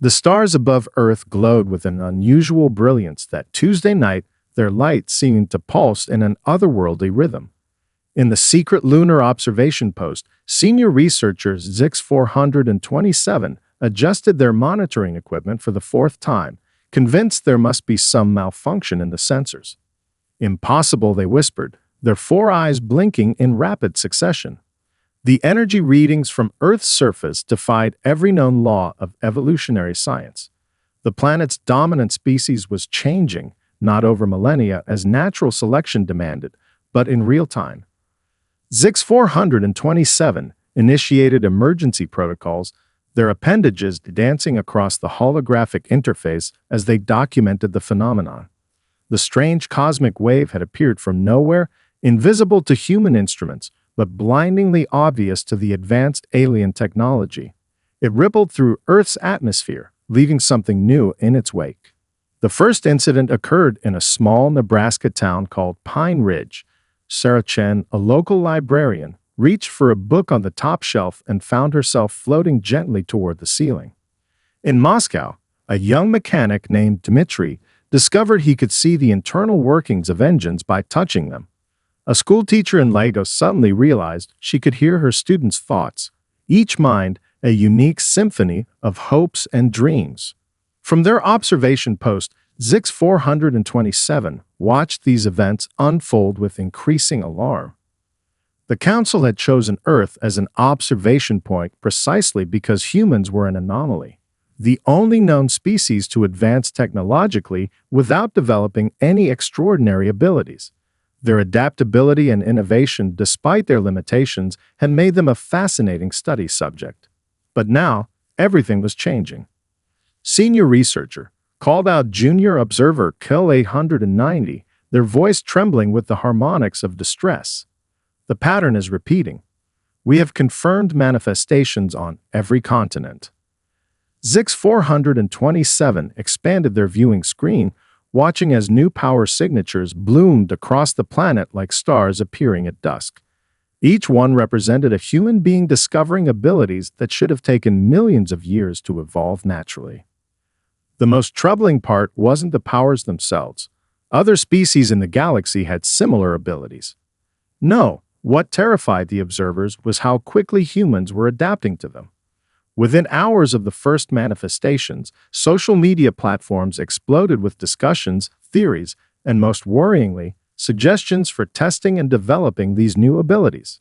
The stars above Earth glowed with an unusual brilliance that Tuesday night their light seemed to pulse in an otherworldly rhythm. In the secret lunar observation post, senior researchers Zix 427 adjusted their monitoring equipment for the fourth time, convinced there must be some malfunction in the sensors. Impossible, they whispered, their four eyes blinking in rapid succession. The energy readings from Earth's surface defied every known law of evolutionary science. The planet's dominant species was changing, not over millennia as natural selection demanded, but in real time. Zix 427 initiated emergency protocols, their appendages dancing across the holographic interface as they documented the phenomenon. The strange cosmic wave had appeared from nowhere, invisible to human instruments, but blindingly obvious to the advanced alien technology. It rippled through Earth's atmosphere, leaving something new in its wake. The first incident occurred in a small Nebraska town called Pine Ridge. Sarah Chen, a local librarian, reached for a book on the top shelf and found herself floating gently toward the ceiling. In Moscow, a young mechanic named Dmitry discovered he could see the internal workings of engines by touching them. A schoolteacher in Lagos suddenly realized she could hear her students' thoughts, each mind a unique symphony of hopes and dreams. From their observation post, Zix 427 watched these events unfold with increasing alarm. The Council had chosen Earth as an observation point precisely because humans were an anomaly, the only known species to advance technologically without developing any extraordinary abilities. Their adaptability and innovation, despite their limitations, had made them a fascinating study subject. But now, everything was changing. Senior researcher called out junior observer Kill 890, their voice trembling with the harmonics of distress. The pattern is repeating. We have confirmed manifestations on every continent. Zix 427 expanded their viewing screen, watching as new power signatures bloomed across the planet like stars appearing at dusk. Each one represented a human being discovering abilities that should have taken millions of years to evolve naturally. The most troubling part wasn't the powers themselves. Other species in the galaxy had similar abilities. No, what terrified the observers was how quickly humans were adapting to them. Within hours of the first manifestations, social media platforms exploded with discussions, theories, and most worryingly, suggestions for testing and developing these new abilities.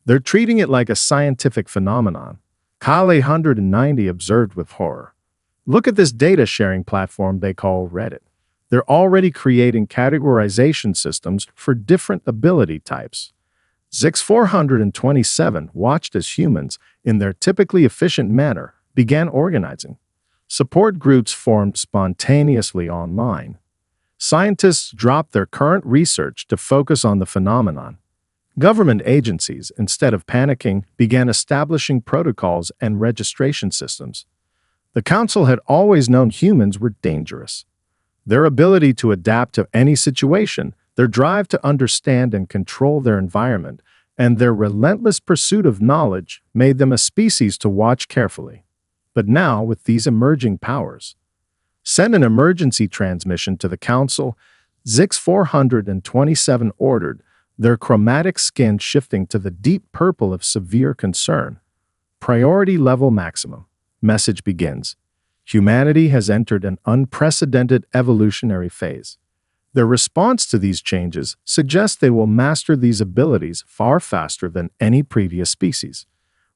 They're treating it like a scientific phenomenon, Kyle 890 observed with horror. Look at this data sharing platform they call Reddit. They're already creating categorization systems for different ability types. Zix 427 watched as humans, in their typically efficient manner, began organizing. Support groups formed spontaneously online. Scientists dropped their current research to focus on the phenomenon. Government agencies, instead of panicking, began establishing protocols and registration systems. The Council had always known humans were dangerous. Their ability to adapt to any situation, their drive to understand and control their environment, and their relentless pursuit of knowledge made them a species to watch carefully. But now, with these emerging powers, send an emergency transmission to the Council, Zix 427 ordered, their chromatic skin shifting to the deep purple of severe concern. Priority level maximum. Message begins. Humanity has entered an unprecedented evolutionary phase. Their response to these changes suggests they will master these abilities far faster than any previous species,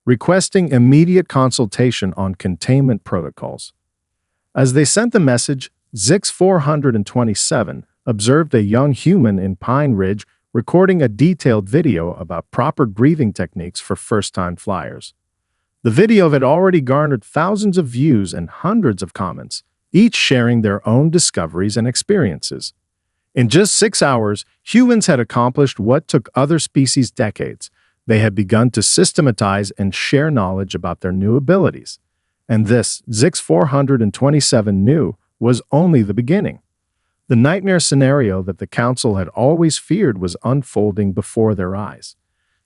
requesting immediate consultation on containment protocols. As they sent the message, Zix 427 observed a young human in Pine Ridge recording a detailed video about proper breathing techniques for first-time flyers. The video had already garnered thousands of views and hundreds of comments, each sharing their own discoveries and experiences. In just 6 hours, humans had accomplished what took other species decades. They had begun to systematize and share knowledge about their new abilities. And this, Zix 427 knew, was only the beginning. The nightmare scenario that the Council had always feared was unfolding before their eyes.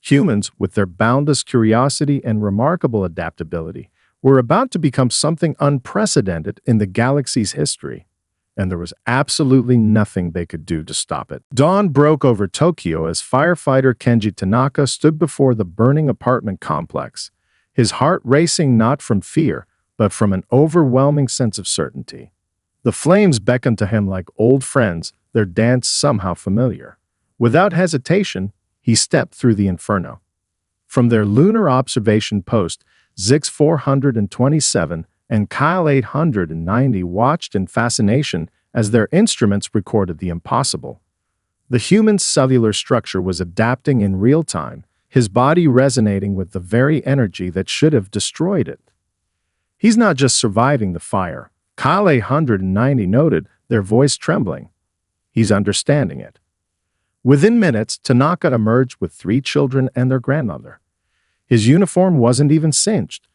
Humans, with their boundless curiosity and remarkable adaptability, were about to become something unprecedented in the galaxy's history, and there was absolutely nothing they could do to stop it. Dawn broke over Tokyo as firefighter Kenji Tanaka stood before the burning apartment complex, his heart racing not from fear, but from an overwhelming sense of certainty. The flames beckoned to him like old friends, their dance somehow familiar. Without hesitation, he stepped through the inferno. From their lunar observation post, Zix 427 and Kyle 890 watched in fascination as their instruments recorded the impossible. The human's cellular structure was adapting in real time, his body resonating with the very energy that should have destroyed it. He's not just surviving the fire, Kyle 890 noted, their voice trembling. He's understanding it. Within minutes, Tanaka emerged with 3 children and their grandmother. His uniform wasn't even singed.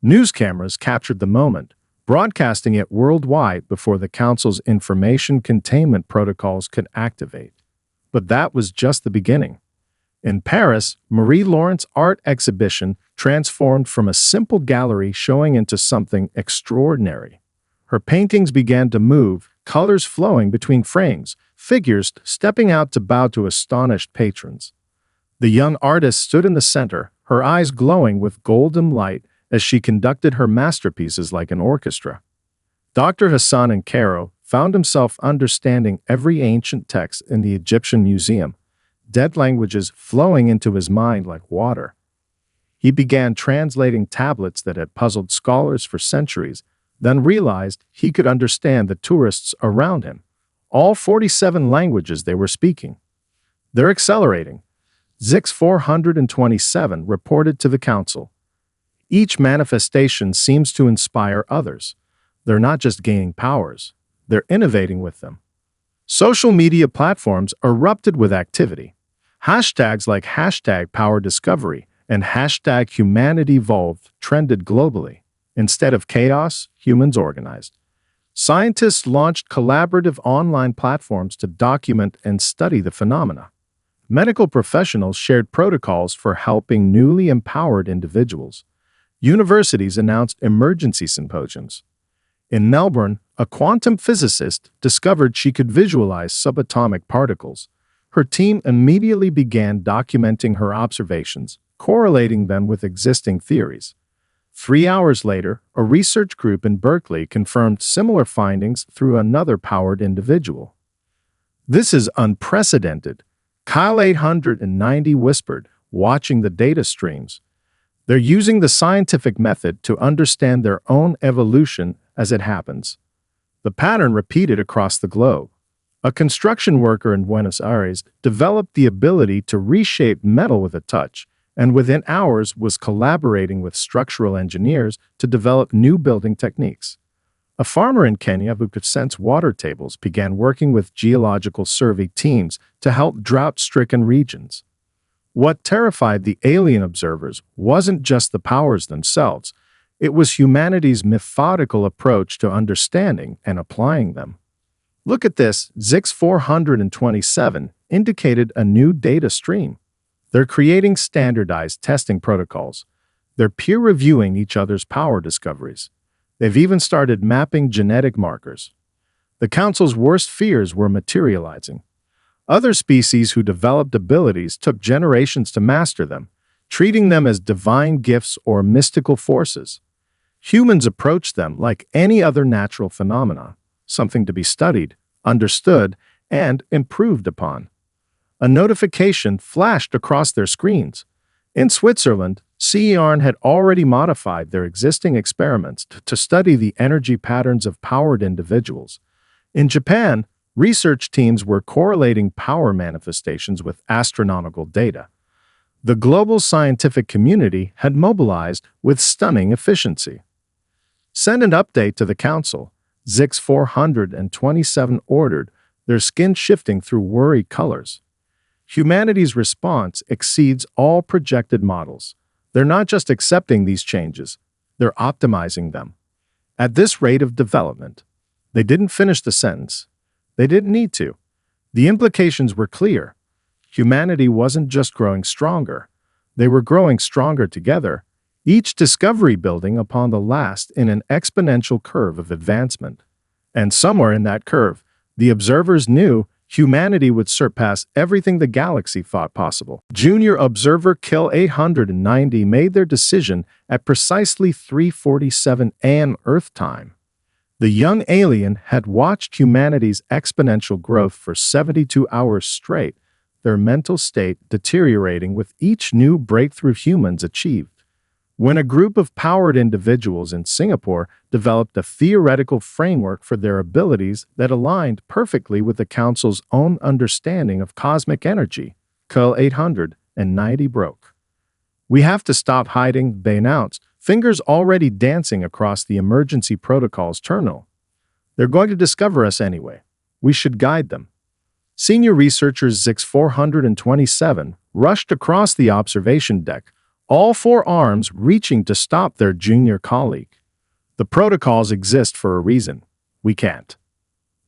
News cameras captured the moment, broadcasting it worldwide before the Council's information containment protocols could activate. But that was just the beginning. In Paris, Marie Laurence's art exhibition transformed from a simple gallery showing into something extraordinary. Her paintings began to move, colors flowing between frames, figures stepping out to bow to astonished patrons. The young artist stood in the center, her eyes glowing with golden light as she conducted her masterpieces like an orchestra. Dr. Hassan Ankaro found himself understanding every ancient text in the Egyptian museum, dead languages flowing into his mind like water. He began translating tablets that had puzzled scholars for centuries, then realized he could understand the tourists around him, all 47 languages they were speaking. They're accelerating. Zix 427 reported to the Council. Each manifestation seems to inspire others. They're not just gaining powers, they're innovating with them. Social media platforms erupted with activity. Hashtags like #PowerDiscovery and #HumanityEvolved trended globally. Instead of chaos, humans organized. Scientists launched collaborative online platforms to document and study the phenomena. Medical professionals shared protocols for helping newly empowered individuals. Universities announced emergency symposiums. In Melbourne, a quantum physicist discovered she could visualize subatomic particles. Her team immediately began documenting her observations, correlating them with existing theories. 3 hours later, a research group in Berkeley confirmed similar findings through another powered individual. This is unprecedented, Kyle 890 whispered, watching the data streams. They're using the scientific method to understand their own evolution as it happens. The pattern repeated across the globe. A construction worker in Buenos Aires developed the ability to reshape metal with a touch, and within hours was collaborating with structural engineers to develop new building techniques. A farmer in Kenya who could sense water tables began working with geological survey teams to help drought-stricken regions. What terrified the alien observers wasn't just the powers themselves, it was humanity's methodical approach to understanding and applying them. Look at this, Zix 427 indicated a new data stream. They're creating standardized testing protocols. They're peer-reviewing each other's power discoveries. They've even started mapping genetic markers. The Council's worst fears were materializing. Other species who developed abilities took generations to master them, treating them as divine gifts or mystical forces. Humans approached them like any other natural phenomena, something to be studied, understood, and improved upon. A notification flashed across their screens. In Switzerland, CERN had already modified their existing experiments to study the energy patterns of powered individuals. In Japan, research teams were correlating power manifestations with astronomical data. The global scientific community had mobilized with stunning efficiency. Send an update to the Council, Zix 427 ordered, their skin shifting through worry colors. Humanity's response exceeds all projected models. They're not just accepting these changes, they're optimizing them. At this rate of development, they didn't finish the sentence. They didn't need to. The implications were clear. Humanity wasn't just growing stronger. They were growing stronger together, each discovery building upon the last in an exponential curve of advancement. And somewhere in that curve, the observers knew humanity would surpass everything the galaxy thought possible. Junior Observer Kill 890 made their decision at precisely 3:47 a.m. Earth time. The young alien had watched humanity's exponential growth for 72 hours straight, their mental state deteriorating with each new breakthrough humans achieved. When a group of powered individuals in Singapore developed a theoretical framework for their abilities that aligned perfectly with the Council's own understanding of cosmic energy, Kill 890 broke. "We have to stop hiding," they announced, fingers already dancing across the emergency protocols terminal. "They're going to discover us anyway. We should guide them." Senior researchers ZX-427 rushed across the observation deck, all four arms reaching to stop their junior colleague. "The protocols exist for a reason. We can't."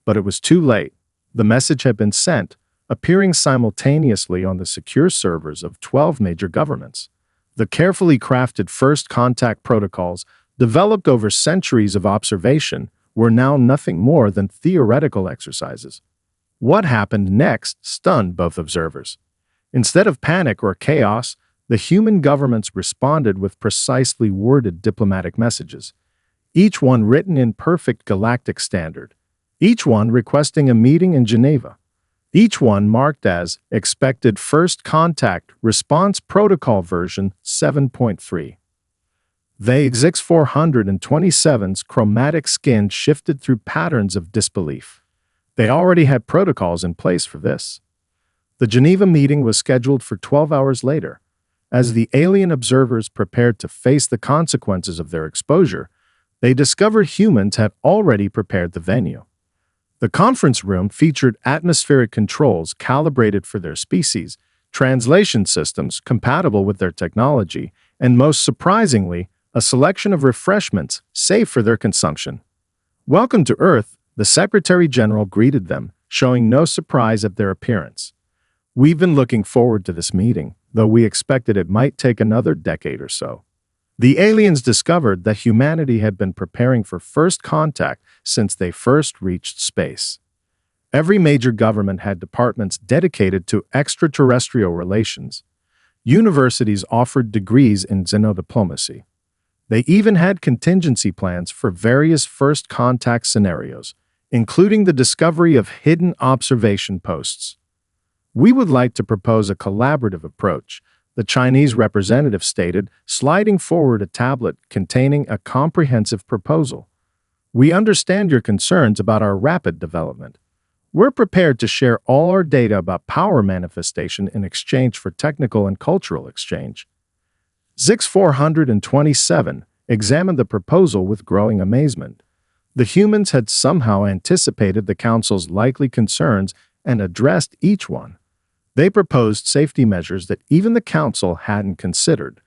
But it was too late. The message had been sent, appearing simultaneously on the secure servers of 12 major governments. The carefully crafted first contact protocols, developed over centuries of observation, were now nothing more than theoretical exercises. What happened next stunned both observers. Instead of panic or chaos, the human governments responded with precisely worded diplomatic messages, each one written in perfect galactic standard, each one requesting a meeting in Geneva, each one marked as Expected First Contact Response Protocol version 7.3. The ZX-427's chromatic skin shifted through patterns of disbelief. They already had protocols in place for this. The Geneva meeting was scheduled for 12 hours later. As the alien observers prepared to face the consequences of their exposure, they discovered humans had already prepared the venue. The conference room featured atmospheric controls calibrated for their species, translation systems compatible with their technology, and most surprisingly, a selection of refreshments safe for their consumption. "Welcome to Earth," the Secretary General greeted them, showing no surprise at their appearance. "We've been looking forward to this meeting, though we expected it might take another decade or so." The aliens discovered that humanity had been preparing for first contact since they first reached space. Every major government had departments dedicated to extraterrestrial relations. Universities offered degrees in xenodiplomacy. They even had contingency plans for various first contact scenarios, including the discovery of hidden observation posts. "We would like to propose a collaborative approach," the Chinese representative stated, sliding forward a tablet containing a comprehensive proposal. "We understand your concerns about our rapid development. We're prepared to share all our data about power manifestation in exchange for technical and cultural exchange." ZX-427 examined the proposal with growing amazement. The humans had somehow anticipated the Council's likely concerns and addressed each one. They proposed safety measures that even the Council hadn't considered.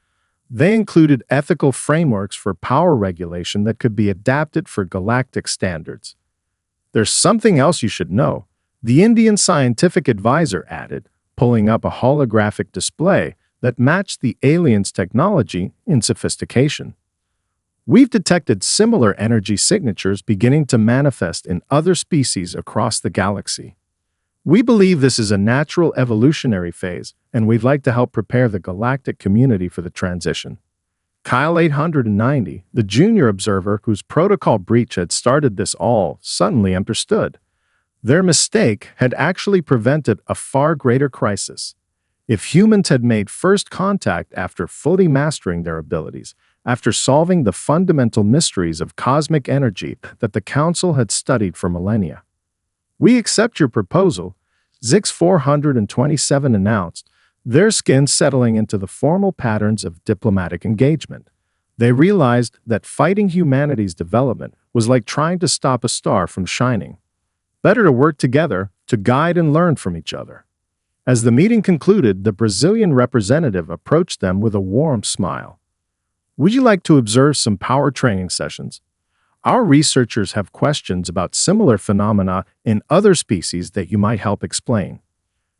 They included ethical frameworks for power regulation that could be adapted for galactic standards. "There's something else you should know," the Indian scientific advisor added, pulling up a holographic display that matched the aliens' technology in sophistication. "We've detected similar energy signatures beginning to manifest in other species across the galaxy. We believe this is a natural evolutionary phase, and we'd like to help prepare the galactic community for the transition." Kyle 890, the junior observer whose protocol breach had started this all, suddenly understood. Their mistake had actually prevented a far greater crisis. If humans had made first contact after fully mastering their abilities, after solving the fundamental mysteries of cosmic energy that the Council had studied for millennia. "We accept your proposal," ZX-427 announced, their skin settling into the formal patterns of diplomatic engagement. They realized that fighting humanity's development was like trying to stop a star from shining. Better to work together, to guide and learn from each other. As the meeting concluded, the Brazilian representative approached them with a warm smile. "Would you like to observe some power training sessions? Our researchers have questions about similar phenomena in other species that you might help explain."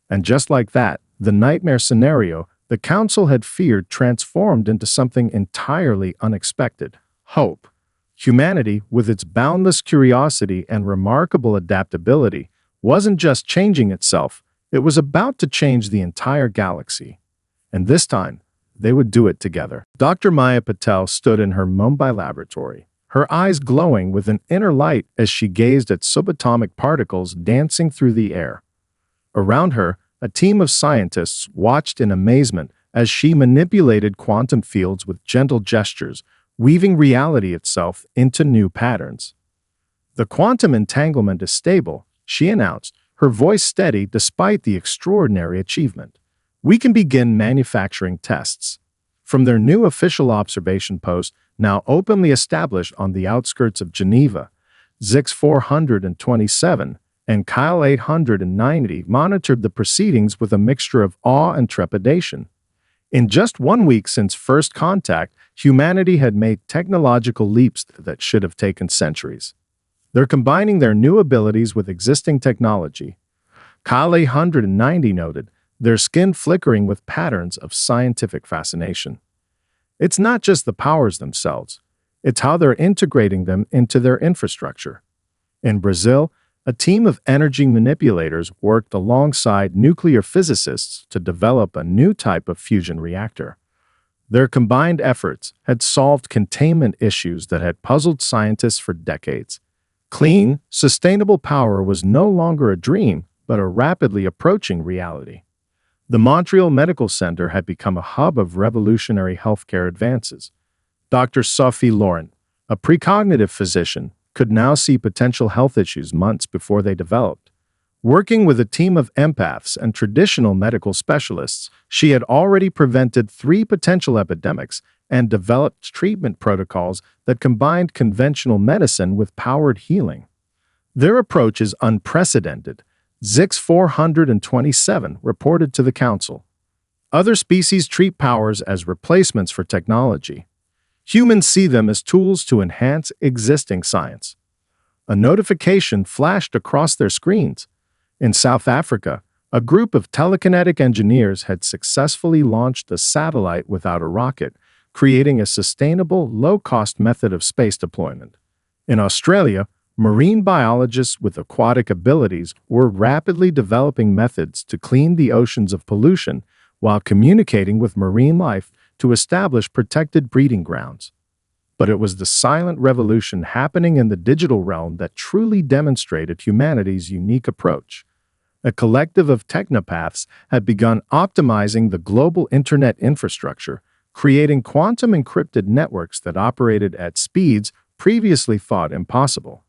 And just like that, the nightmare scenario the Council had feared transformed into something entirely unexpected: hope. Humanity, with its boundless curiosity and remarkable adaptability, wasn't just changing itself, it was about to change the entire galaxy. And this time, they would do it together. Dr. Maya Patel stood in her Mumbai laboratory, her eyes glowing with an inner light as she gazed at subatomic particles dancing through the air. Around her, a team of scientists watched in amazement as she manipulated quantum fields with gentle gestures, weaving reality itself into new patterns. "The quantum entanglement is stable," she announced, her voice steady despite the extraordinary achievement. "We can begin manufacturing tests." From their new official observation post, now openly established on the outskirts of Geneva, Zix 427 and Kyle 890 monitored the proceedings with a mixture of awe and trepidation. In just 1 week since first contact, humanity had made technological leaps that should have taken centuries. They're combining their new abilities with existing technology. Kyle 890 noted, their skin flickering with patterns of scientific fascination. It's not just the powers themselves, it's how they're integrating them into their infrastructure. In Brazil, a team of energy manipulators worked alongside nuclear physicists to develop a new type of fusion reactor. Their combined efforts had solved containment issues that had puzzled scientists for decades. Clean, sustainable power was no longer a dream, but a rapidly approaching reality. The Montreal Medical Center had become a hub of revolutionary healthcare advances. Dr. Sophie Laurent, a precognitive physician, could now see potential health issues months before they developed. Working with a team of empaths and traditional medical specialists, she had already prevented 3 potential epidemics and developed treatment protocols that combined conventional medicine with powered healing. Their approach is unprecedented, Zix 427 reported to the Council. Other species treat powers as replacements for technology. Humans see them as tools to enhance existing science. A notification flashed across their screens. In South Africa, a group of telekinetic engineers had successfully launched a satellite without a rocket, creating a sustainable, low-cost method of space deployment. In Australia, marine biologists with aquatic abilities were rapidly developing methods to clean the oceans of pollution while communicating with marine life to establish protected breeding grounds. But it was the silent revolution happening in the digital realm that truly demonstrated humanity's unique approach. A collective of technopaths had begun optimizing the global internet infrastructure, creating quantum-encrypted networks that operated at speeds previously thought impossible.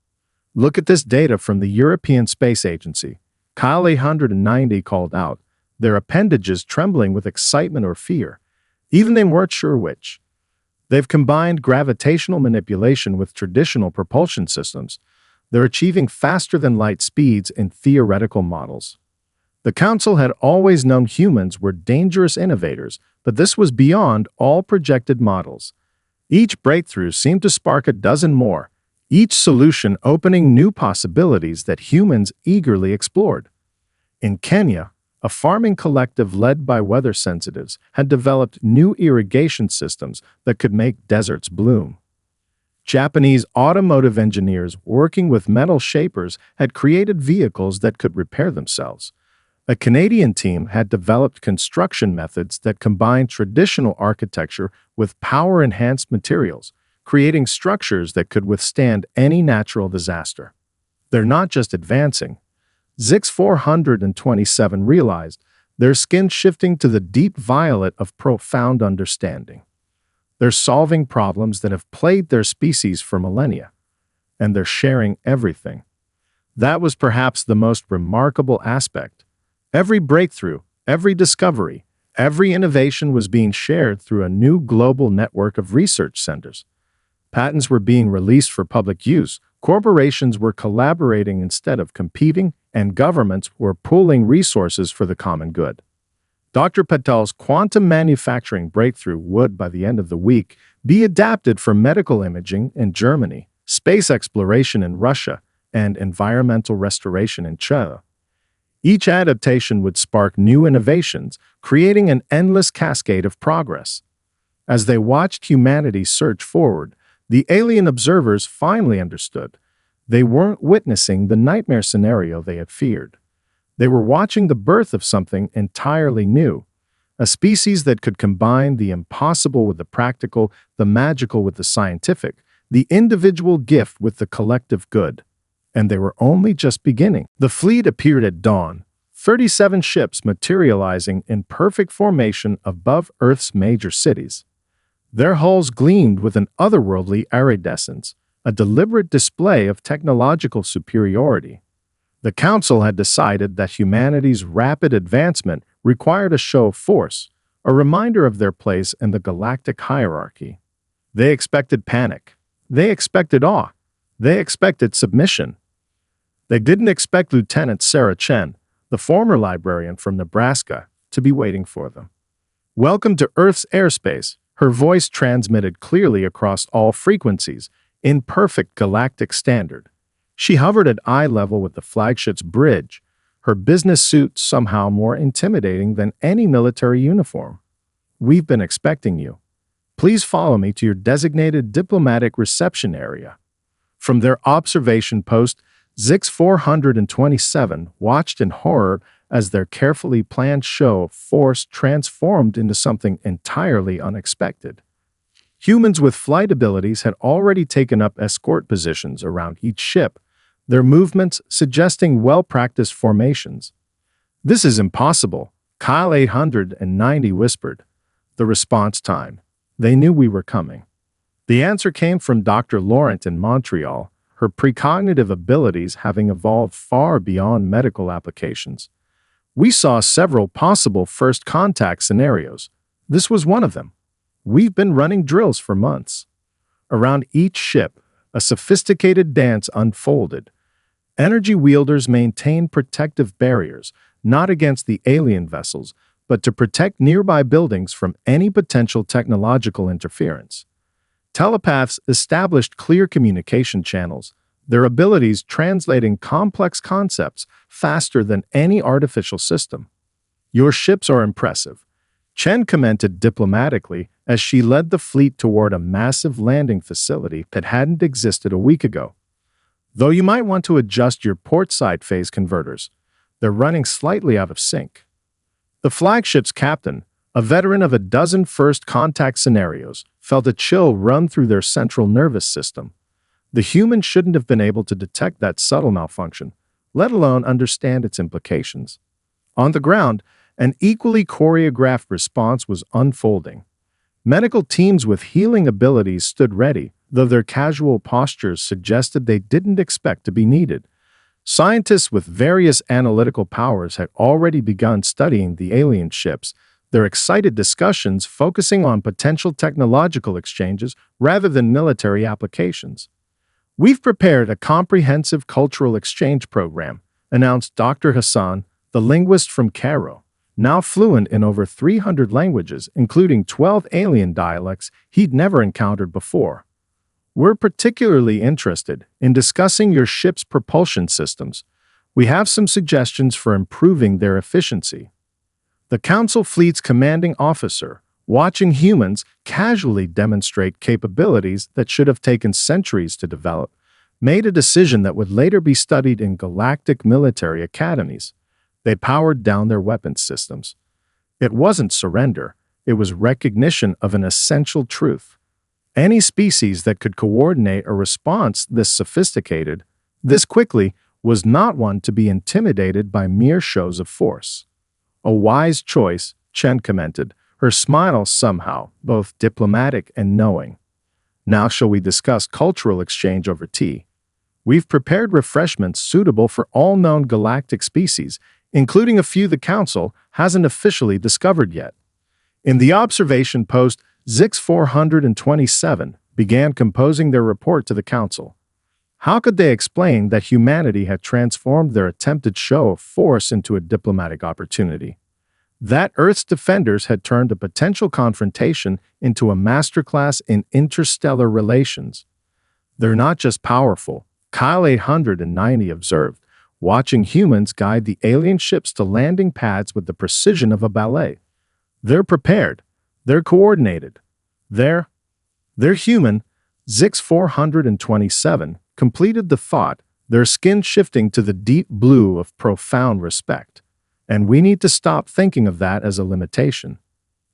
Look at this data from the European Space Agency. Kyle 890 called out, their appendages trembling with excitement or fear. Even they weren't sure which. They've combined gravitational manipulation with traditional propulsion systems. They're achieving faster-than-light speeds in theoretical models. The Council had always known humans were dangerous innovators, but this was beyond all projected models. Each breakthrough seemed to spark a dozen more, each solution opening new possibilities that humans eagerly explored. In Kenya, a farming collective led by weather sensitives had developed new irrigation systems that could make deserts bloom. Japanese automotive engineers working with metal shapers had created vehicles that could repair themselves. A Canadian team had developed construction methods that combined traditional architecture with power-enhanced materials, creating structures that could withstand any natural disaster. They're not just advancing. Zix 427 realized, their skin shifting to the deep violet of profound understanding. They're solving problems that have plagued their species for millennia, and they're sharing everything. That was perhaps the most remarkable aspect. Every breakthrough, every discovery, every innovation was being shared through a new global network of research centers. Patents were being released for public use, corporations were collaborating instead of competing, and governments were pooling resources for the common good. Dr. Patel's quantum manufacturing breakthrough would, by the end of the week, be adapted for medical imaging in Germany, space exploration in Russia, and environmental restoration in China. Each adaptation would spark new innovations, creating an endless cascade of progress. As they watched humanity surge forward, the alien observers finally understood. They weren't witnessing the nightmare scenario they had feared. They were watching the birth of something entirely new, a species that could combine the impossible with the practical, the magical with the scientific, the individual gift with the collective good. And they were only just beginning. The fleet appeared at dawn, 37 ships materializing in perfect formation above Earth's major cities. Their hulls gleamed with an otherworldly iridescence, a deliberate display of technological superiority. The Council had decided that humanity's rapid advancement required a show of force, a reminder of their place in the galactic hierarchy. They expected panic. They expected awe. They expected submission. They didn't expect Lieutenant Sarah Chen, the former librarian from Nebraska, to be waiting for them. "Welcome to Earth's airspace," her voice transmitted clearly across all frequencies, in perfect galactic standard. She hovered at eye level with the flagship's bridge, her business suit somehow more intimidating than any military uniform. "We've been expecting you. Please follow me to your designated diplomatic reception area." From their observation post, Zix 427 watched in horror as their carefully planned show of force transformed into something entirely unexpected. Humans with flight abilities had already taken up escort positions around each ship, their movements suggesting well-practiced formations. "This is impossible," Kyle 890 whispered. The response time. They knew we were coming. The answer came from Dr. Laurent in Montreal, her precognitive abilities having evolved far beyond medical applications. "We saw several possible first contact scenarios. This was one of them. We've been running drills for months." Around each ship, a sophisticated dance unfolded. Energy wielders maintained protective barriers, not against the alien vessels, but to protect nearby buildings from any potential technological interference. Telepaths established clear communication channels, their abilities translating complex concepts faster than any artificial system. "Your ships are impressive," Chen commented diplomatically as she led the fleet toward a massive landing facility that hadn't existed a week ago. "Though you might want to adjust your port-side phase converters. They're running slightly out of sync." The flagship's captain, a veteran of a dozen first contact scenarios, felt a chill run through their central nervous system. The human shouldn't have been able to detect that subtle malfunction, let alone understand its implications. On the ground, an equally choreographed response was unfolding. Medical teams with healing abilities stood ready, though their casual postures suggested they didn't expect to be needed. Scientists with various analytical powers had already begun studying the alien ships, their excited discussions focusing on potential technological exchanges rather than military applications. "We've prepared a comprehensive cultural exchange program," announced Dr. Hassan, the linguist from Cairo, now fluent in over 300 languages, including 12 alien dialects he'd never encountered before. "We're particularly interested in discussing your ship's propulsion systems. We have some suggestions for improving their efficiency." The Council fleet's commanding officer, watching humans casually demonstrate capabilities that should have taken centuries to develop, made a decision that would later be studied in galactic military academies. They powered down their weapons systems. It wasn't surrender, it was recognition of an essential truth. Any species that could coordinate a response this sophisticated, this quickly, was not one to be intimidated by mere shows of force. "A wise choice," Chen commented, her smile somehow both diplomatic and knowing. "Now shall we discuss cultural exchange over tea? We've prepared refreshments suitable for all known galactic species, including a few the Council hasn't officially discovered yet." In the observation post, Zix 427 began composing their report to the Council. How could they explain that humanity had transformed their attempted show of force into a diplomatic opportunity? That Earth's defenders had turned a potential confrontation into a masterclass in interstellar relations. "They're not just powerful," Kyle 890 observed, watching humans guide the alien ships to landing pads with the precision of a ballet. They're prepared. They're coordinated. They're human. Zix 427 completed the thought, their skin shifting to the deep blue of profound respect. And we need to stop thinking of that as a limitation.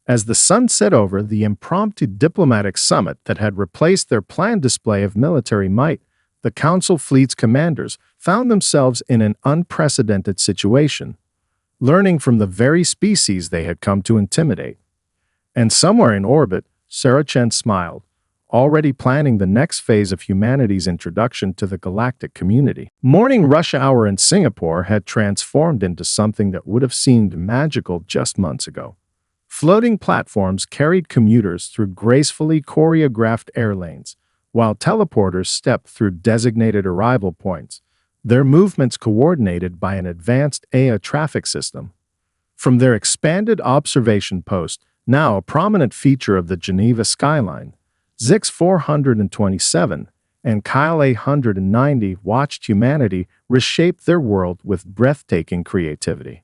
As the sun set over the impromptu diplomatic summit that had replaced their planned display of military might, the Council fleet's commanders found themselves in an unprecedented situation, learning from the very species they had come to intimidate. And somewhere in orbit, Sarah Chen smiled, already planning the next phase of humanity's introduction to the galactic community. Morning rush hour in Singapore had transformed into something that would have seemed magical just months ago. Floating platforms carried commuters through gracefully choreographed air lanes, while teleporters stepped through designated arrival points, their movements coordinated by an advanced AI traffic system. From their expanded observation post, now a prominent feature of the Geneva skyline, Zix 427 and Kyle 890 watched humanity reshape their world with breathtaking creativity.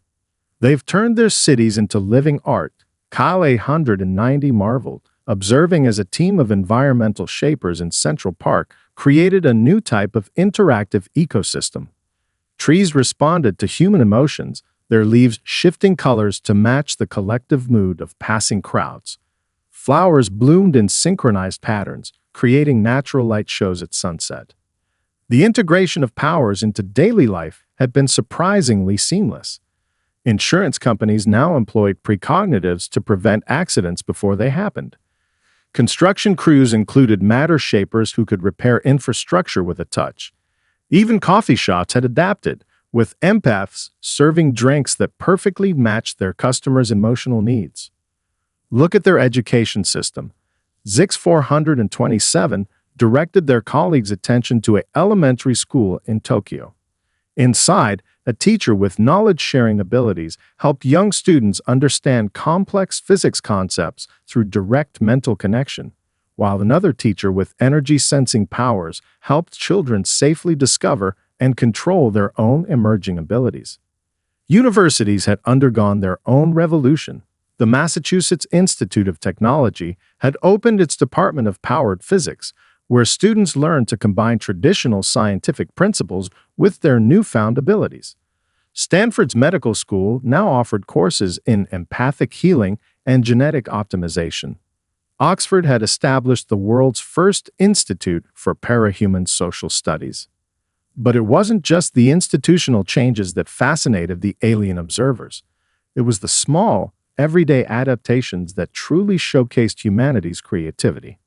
They've turned their cities into living art, Kyle 890 marveled, observing as a team of environmental shapers in Central Park created a new type of interactive ecosystem. Trees responded to human emotions, their leaves shifting colors to match the collective mood of passing crowds. Flowers bloomed in synchronized patterns, creating natural light shows at sunset. The integration of powers into daily life had been surprisingly seamless. Insurance companies now employed precognitives to prevent accidents before they happened. Construction crews included matter shapers who could repair infrastructure with a touch. Even coffee shops had adapted, with empaths serving drinks that perfectly matched their customers' emotional needs. Look at their education system. Zix 427 directed their colleagues' attention to an elementary school in Tokyo. Inside, a teacher with knowledge-sharing abilities helped young students understand complex physics concepts through direct mental connection, while another teacher with energy-sensing powers helped children safely discover and control their own emerging abilities. Universities had undergone their own revolution. The Massachusetts Institute of Technology had opened its Department of Powered Physics, where students learned to combine traditional scientific principles with their newfound abilities. Stanford's medical school now offered courses in empathic healing and genetic optimization. Oxford had established the world's first institute for parahuman social studies. But it wasn't just the institutional changes that fascinated the alien observers. It was the small, everyday adaptations that truly showcased humanity's creativity.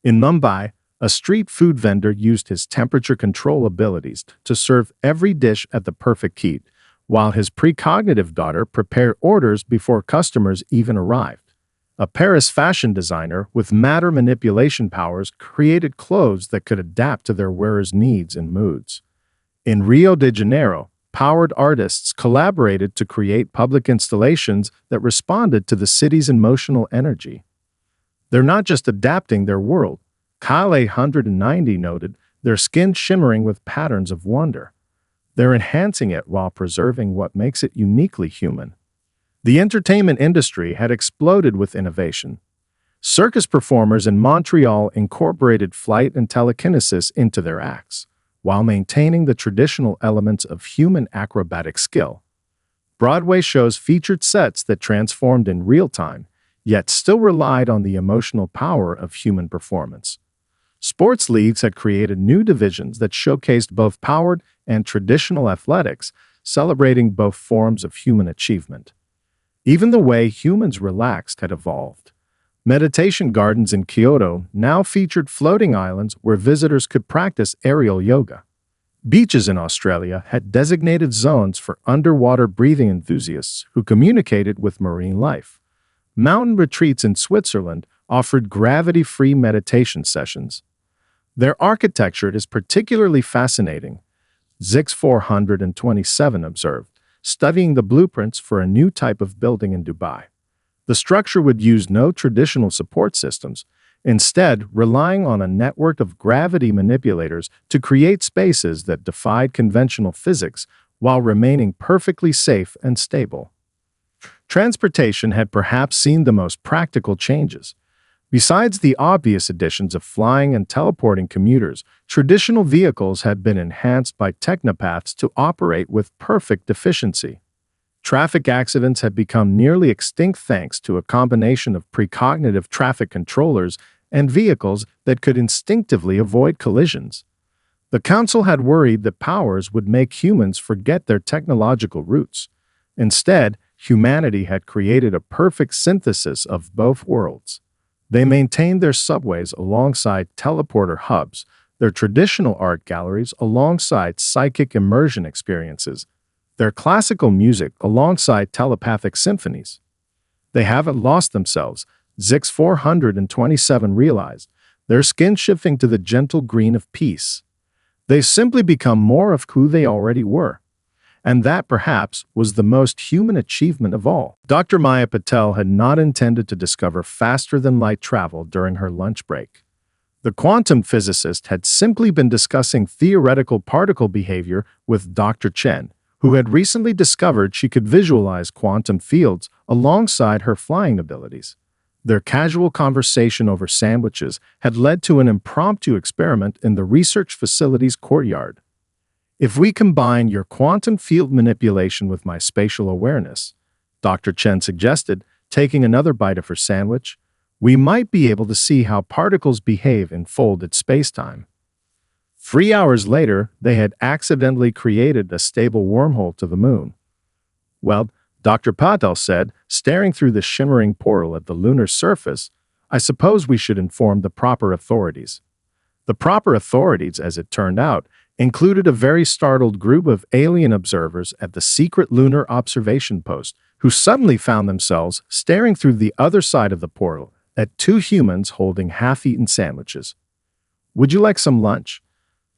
In Mumbai, a street food vendor used his temperature control abilities to serve every dish at the perfect heat, while his precognitive daughter prepared orders before customers even arrived. A Paris fashion designer with matter manipulation powers created clothes that could adapt to their wearers' needs and moods. In Rio de Janeiro, powered artists collaborated to create public installations that responded to the city's emotional energy. They're not just adapting their world, Kyle 890 noted, their skin shimmering with patterns of wonder. They're enhancing it while preserving what makes it uniquely human. The entertainment industry had exploded with innovation. Circus performers in Montreal incorporated flight and telekinesis into their acts, while maintaining the traditional elements of human acrobatic skill. Broadway shows featured sets that transformed in real time, yet still relied on the emotional power of human performance. Sports leagues had created new divisions that showcased both powered and traditional athletics, celebrating both forms of human achievement. Even the way humans relaxed had evolved. Meditation gardens in Kyoto now featured floating islands where visitors could practice aerial yoga. Beaches in Australia had designated zones for underwater breathing enthusiasts who communicated with marine life. Mountain retreats in Switzerland offered gravity-free meditation sessions. Their architecture is particularly fascinating, Zix 427 observed, studying the blueprints for a new type of building in Dubai. The structure would use no traditional support systems, instead relying on a network of gravity manipulators to create spaces that defied conventional physics while remaining perfectly safe and stable. Transportation had perhaps seen the most practical changes. Besides the obvious additions of flying and teleporting commuters, traditional vehicles had been enhanced by technopaths to operate with perfect efficiency. Traffic accidents had become nearly extinct thanks to a combination of precognitive traffic controllers and vehicles that could instinctively avoid collisions. The Council had worried that powers would make humans forget their technological roots. Instead, humanity had created a perfect synthesis of both worlds. They maintained their subways alongside teleporter hubs, their traditional art galleries alongside psychic immersion experiences, their classical music alongside telepathic symphonies. They haven't lost themselves, Zix 427 realized, their skin shifting to the gentle green of peace. They simply become more of who they already were. And that, perhaps, was the most human achievement of all. Dr. Maya Patel had not intended to discover faster-than-light travel during her lunch break. The quantum physicist had simply been discussing theoretical particle behavior with Dr. Chen, who had recently discovered she could visualize quantum fields alongside her flying abilities. Their casual conversation over sandwiches had led to an impromptu experiment in the research facility's courtyard. If we combine your quantum field manipulation with my spatial awareness, Dr. Chen suggested, taking another bite of her sandwich, we might be able to see how particles behave in folded spacetime. 3 hours later, they had accidentally created a stable wormhole to the moon. Well, Dr. Patel said, staring through the shimmering portal at the lunar surface, I suppose we should inform the proper authorities. The proper authorities, as it turned out, included a very startled group of alien observers at the secret lunar observation post who suddenly found themselves staring through the other side of the portal at two humans holding half-eaten sandwiches. Would you like some lunch?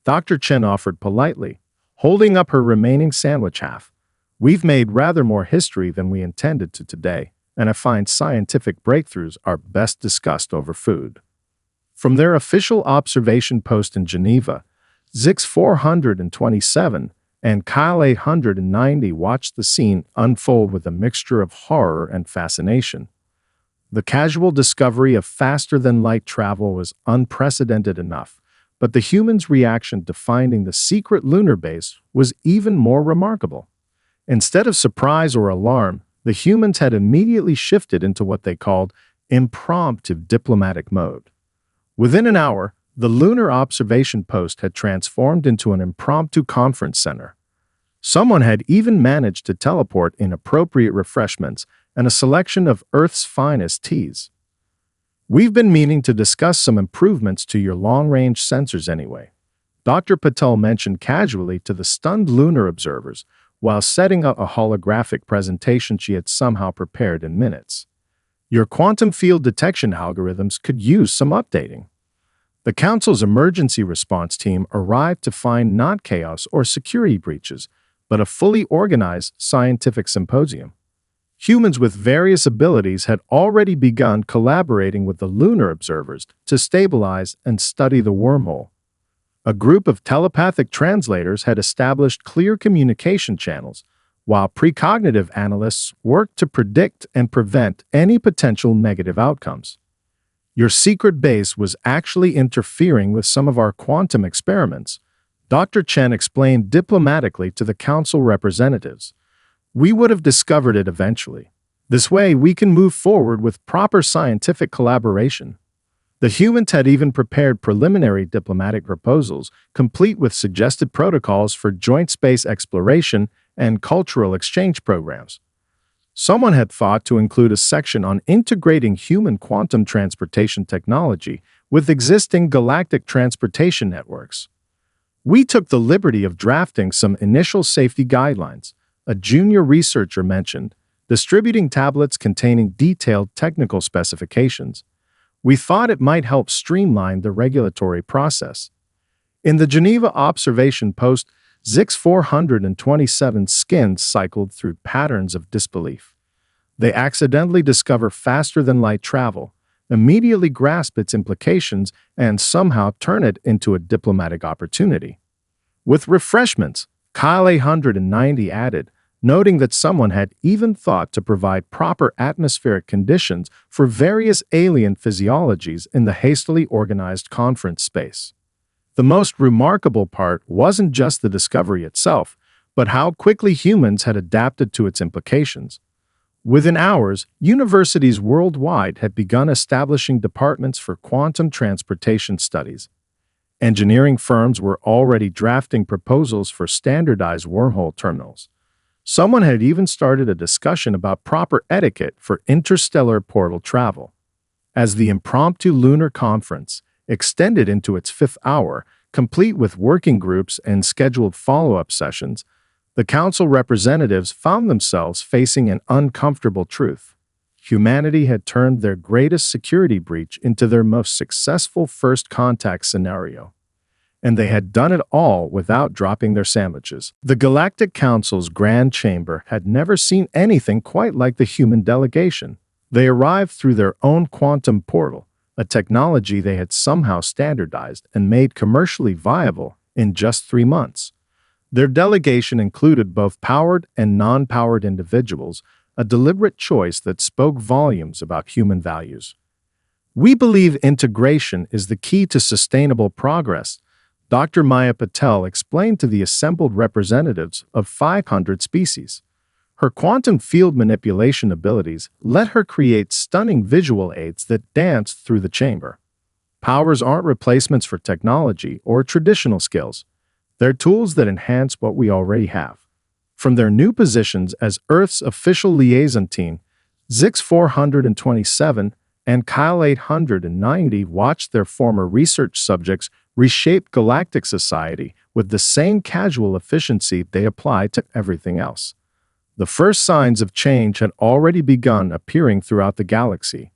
Dr. Chen offered politely, holding up her remaining sandwich half. We've made rather more history than we intended to today, and I find scientific breakthroughs are best discussed over food. From their official observation post in Geneva, Zix 427 and Kyle 890 watched the scene unfold with a mixture of horror and fascination. The casual discovery of faster-than-light travel was unprecedented enough, but the humans' reaction to finding the secret lunar base was even more remarkable. Instead of surprise or alarm, the humans had immediately shifted into what they called impromptu diplomatic mode. Within an hour, the lunar observation post had transformed into an impromptu conference center. Someone had even managed to teleport in appropriate refreshments and a selection of Earth's finest teas. We've been meaning to discuss some improvements to your long-range sensors anyway, Dr. Patel mentioned casually to the stunned lunar observers while setting up a holographic presentation she had somehow prepared in minutes. Your quantum field detection algorithms could use some updating. The Council's emergency response team arrived to find not chaos or security breaches, but a fully organized scientific symposium. Humans with various abilities had already begun collaborating with the lunar observers to stabilize and study the wormhole. A group of telepathic translators had established clear communication channels, while precognitive analysts worked to predict and prevent any potential negative outcomes. Your secret base was actually interfering with some of our quantum experiments, Dr. Chen explained diplomatically to the Council representatives. We would have discovered it eventually. This way, we can move forward with proper scientific collaboration. The humans had even prepared preliminary diplomatic proposals, complete with suggested protocols for joint space exploration and cultural exchange programs. Someone had thought to include a section on integrating human quantum transportation technology with existing galactic transportation networks. We took the liberty of drafting some initial safety guidelines, a junior researcher mentioned, distributing tablets containing detailed technical specifications. We thought it might help streamline the regulatory process. In the Geneva observation post, Zix 427 skins cycled through patterns of disbelief. They accidentally discover faster-than-light travel, immediately grasp its implications, and somehow turn it into a diplomatic opportunity. With refreshments, Kyle 890 added, noting that someone had even thought to provide proper atmospheric conditions for various alien physiologies in the hastily organized conference space. The most remarkable part wasn't just the discovery itself, but how quickly humans had adapted to its implications. Within hours, universities worldwide had begun establishing departments for quantum transportation studies. Engineering firms were already drafting proposals for standardized wormhole terminals. Someone had even started a discussion about proper etiquette for interstellar portal travel. As the impromptu lunar conference extended into its fifth hour, complete with working groups and scheduled follow-up sessions, the council representatives found themselves facing an uncomfortable truth. Humanity had turned their greatest security breach into their most successful first contact scenario. And they had done it all without dropping their sandwiches. The Galactic Council's Grand Chamber had never seen anything quite like the human delegation. They arrived through their own quantum portal, a technology they had somehow standardized and made commercially viable in just 3 months. Their delegation included both powered and non-powered individuals, a deliberate choice that spoke volumes about human values. "We believe integration is the key to sustainable progress," Dr. Maya Patel explained to the assembled representatives of 500 species. Her quantum field manipulation abilities let her create stunning visual aids that danced through the chamber. Powers aren't replacements for technology or traditional skills. They're tools that enhance what we already have. From their new positions as Earth's official liaison team, Zix 427 and Kyle 890 watched their former research subjects reshape galactic society with the same casual efficiency they apply to everything else. The first signs of change had already begun appearing throughout the galaxy.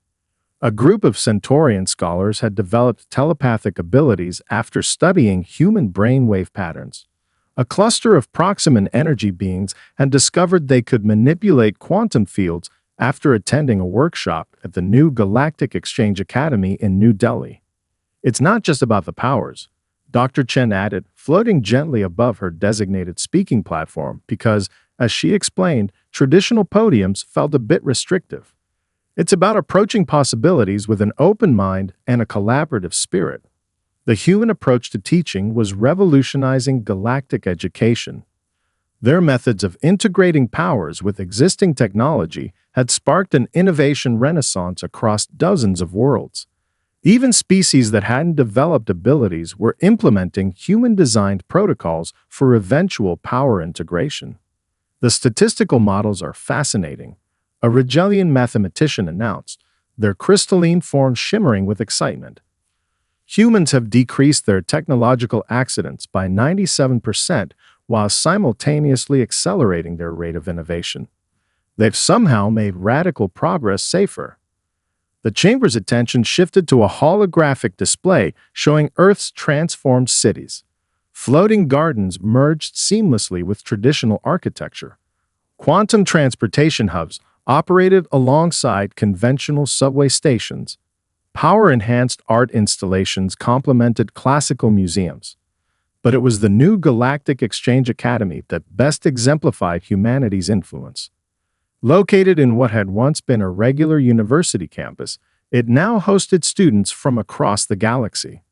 A group of Centaurian scholars had developed telepathic abilities after studying human brainwave patterns. A cluster of Proximate energy beings had discovered they could manipulate quantum fields after attending a workshop at the new Galactic Exchange Academy in New Delhi. "It's not just about the powers," Dr. Chen added, floating gently above her designated speaking platform because, as she explained, traditional podiums felt a bit restrictive. "It's about approaching possibilities with an open mind and a collaborative spirit." The human approach to teaching was revolutionizing galactic education. Their methods of integrating powers with existing technology had sparked an innovation renaissance across dozens of worlds. Even species that hadn't developed abilities were implementing human-designed protocols for eventual power integration. "The statistical models are fascinating," a Rigelian mathematician announced, their crystalline forms shimmering with excitement. "Humans have decreased their technological accidents by 97% while simultaneously accelerating their rate of innovation. They've somehow made radical progress safer." The chamber's attention shifted to a holographic display showing Earth's transformed cities. Floating gardens merged seamlessly with traditional architecture. Quantum transportation hubs operated alongside conventional subway stations. Power-enhanced art installations complemented classical museums. But it was the new Galactic Exchange Academy that best exemplified humanity's influence. Located in what had once been a regular university campus, it now hosted students from across the galaxy.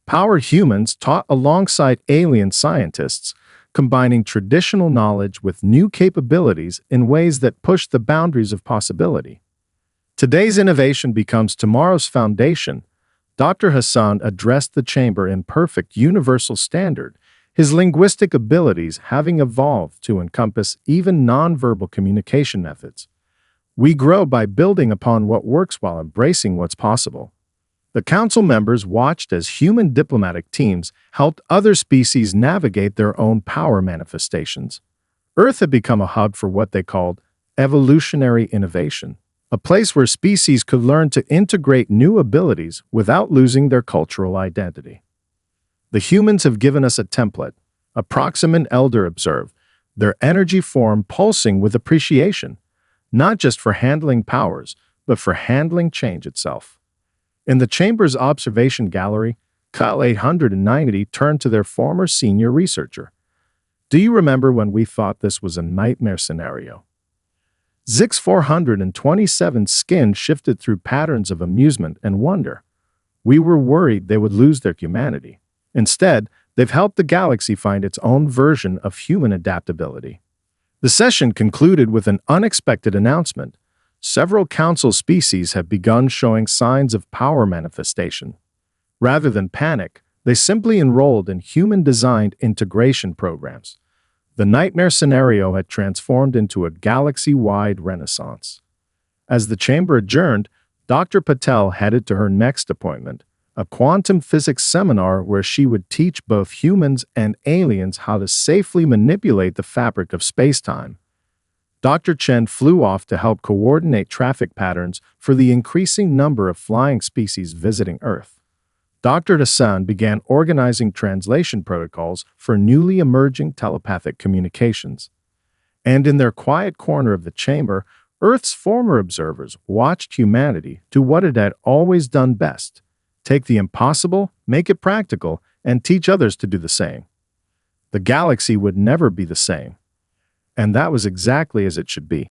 Powered humans taught alongside alien scientists, combining traditional knowledge with new capabilities in ways that pushed the boundaries of possibility. "Today's innovation becomes tomorrow's foundation," Dr. Hassan addressed the chamber in perfect universal standard, his linguistic abilities having evolved to encompass even nonverbal communication methods. "We grow by building upon what works while embracing what's possible." The council members watched as human diplomatic teams helped other species navigate their own power manifestations. Earth had become a hub for what they called evolutionary innovation, a place where species could learn to integrate new abilities without losing their cultural identity. "The humans have given us a template," a Proximate elder observed, their energy form pulsing with appreciation, not just for handling powers, but for handling change itself. In the chamber's observation gallery, Kyle 890 turned to their former senior researcher. Do you remember when we thought this was a nightmare scenario? Zix 427's skin shifted through patterns of amusement and wonder. We were worried they would lose their humanity. Instead, they've helped the galaxy find its own version of human adaptability. The session concluded with an unexpected announcement. Several council species have begun showing signs of power manifestation. Rather than panic, they simply enrolled in human-designed integration programs. The nightmare scenario had transformed into a galaxy-wide renaissance. As the chamber adjourned, Dr. Patel headed to her next appointment, a quantum physics seminar where she would teach both humans and aliens how to safely manipulate the fabric of space-time. Dr. Chen flew off to help coordinate traffic patterns for the increasing number of flying species visiting Earth. Dr. Hassan began organizing translation protocols for newly emerging telepathic communications. And in their quiet corner of the chamber, Earth's former observers watched humanity do what it had always done best: take the impossible, make it practical, and teach others to do the same. The galaxy would never be the same. And that was exactly as it should be.